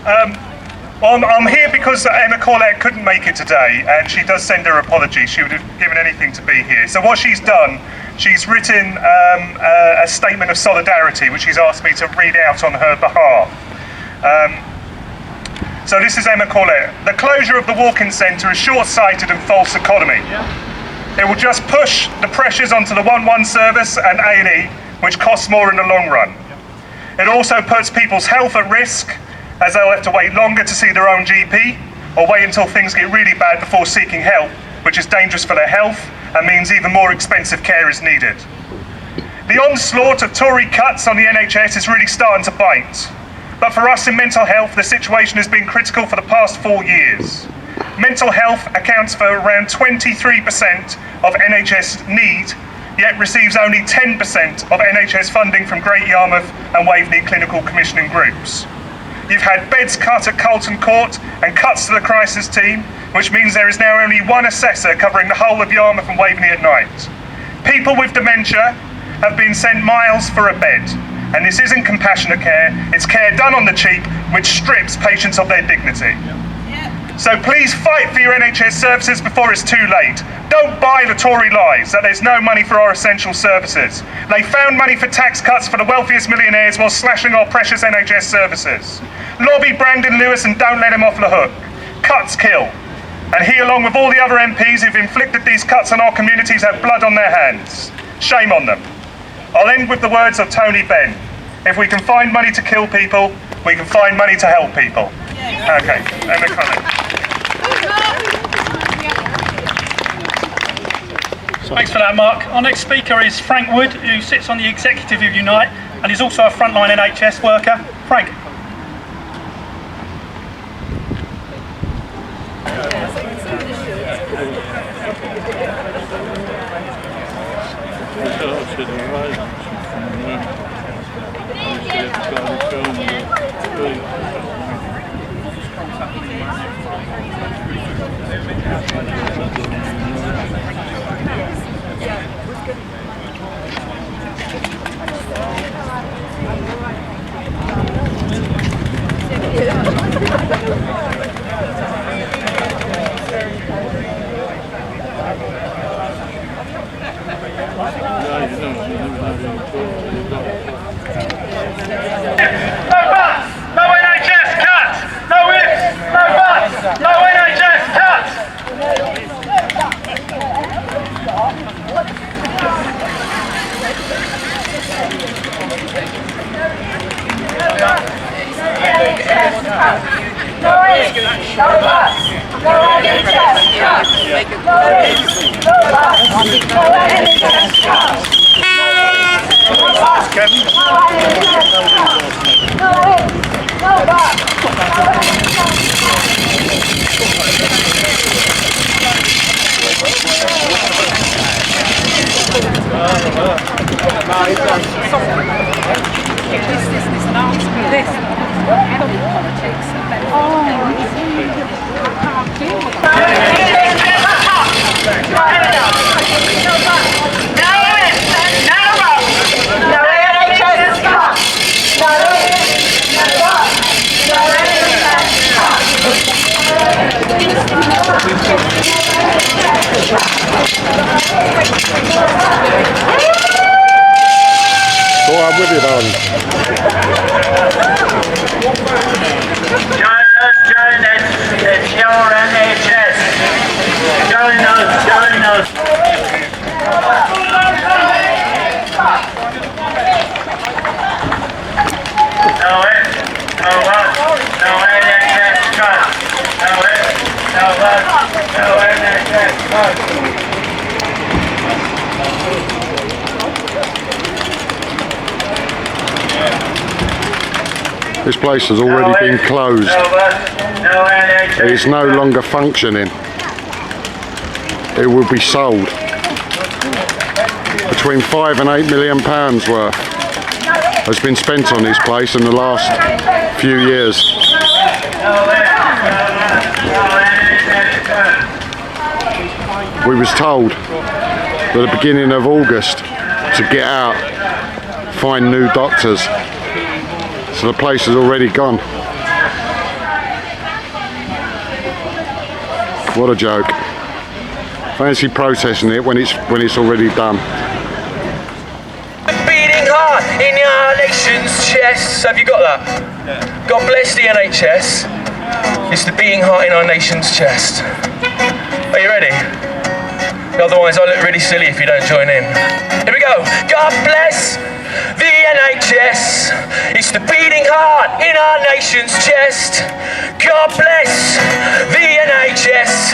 I'm here because Emma Corlett couldn't make it today, and she does send her apology. She would have given anything to be here. So what she's done, she's written a statement of solidarity, which she's asked me to read out on her behalf. So this is Emma Corlett. The closure of the walk-in centre is short-sighted and false economy. It will just push the pressures onto the 1-1 service and A&E, which costs more in the long run. It also puts people's health at risk, as they'll have to wait longer to see their own GP, or wait until things get really bad before seeking help, which is dangerous for their health and means even more expensive care is needed. The onslaught of Tory cuts on the NHS is really starting to bite. But for us in mental health, the situation has been critical for the past 4 years. Mental health accounts for around 23% of NHS need, yet receives only 10% of NHS funding from Great Yarmouth and Waveney clinical commissioning groups. You've had beds cut at Carlton Court and cuts to the crisis team, which means there is now only one assessor covering the whole of Yarmouth and Waveney at night. People with dementia have been sent miles for a bed, and this isn't compassionate care, it's care done on the cheap, which strips patients of their dignity. So please fight for your NHS services before it's too late. Don't buy the Tory lies that there's no money for our essential services. They found money for tax cuts for the wealthiest millionaires while slashing our precious NHS services. Lobby Brandon Lewis and don't let him off the hook. Cuts kill. And he, along with all the other MPs who've inflicted these cuts on our communities, have blood on their hands. Shame on them. I'll end with the words of Tony Benn. If we can find money to kill people, we can find money to help people. Okay, Emma Corlett. Thanks for that, Mark. Our next speaker is Frank Wood, who sits on the executive of Unite and is also a frontline NHS worker. Frank. I'm with you, darling. Join us, it's your NHS. Join us, join us. No it, no what, no NHS cut. No it, no what, no NHS cut. This place has already been closed. It is no longer functioning. It will be sold. Between £5 and £8 million worth has been spent on this place in the last few years. We was told at the beginning of August to get out, find new doctors. So the place is already gone. What a joke. Fancy protesting it when it's already done. Beating heart in our nation's chest. Have you got that? God bless the NHS. It's the beating heart in our nation's chest. Are you ready? Otherwise I look really silly if you don't join in. Here we go. God bless the NHS. It's the beating heart in our nation's chest. God bless the NHS.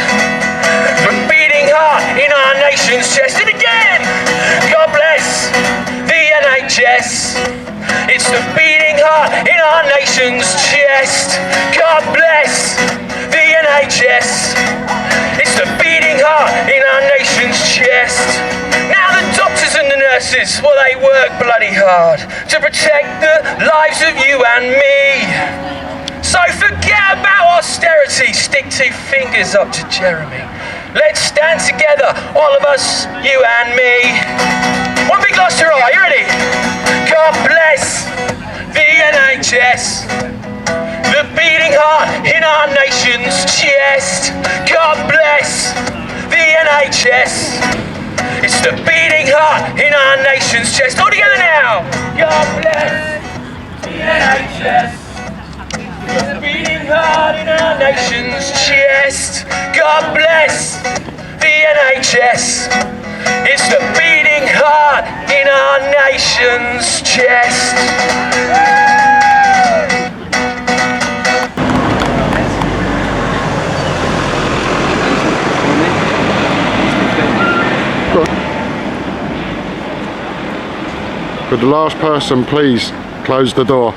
The beating heart in our nation's chest. And again. God bless the NHS. It's the beating heart in our nation's chest. God bless the NHS. It's the beating heart in our nation's chest. Now the doctors and the nurses, well, they work bloody hard to protect the lives of you and me. So forget about austerity, stick two fingers up to Jeremy. Let's stand together, all of us, you and me. One big Gloucester eye, you ready? God bless the NHS. The beating heart in our nation's chest. God bless the NHS. It's the beating heart in our nation's chest. All together now. God bless the NHS. The beating heart in our nation's chest. God bless the NHS. It's the beating heart in our nation's chest. Could the last person please close the door?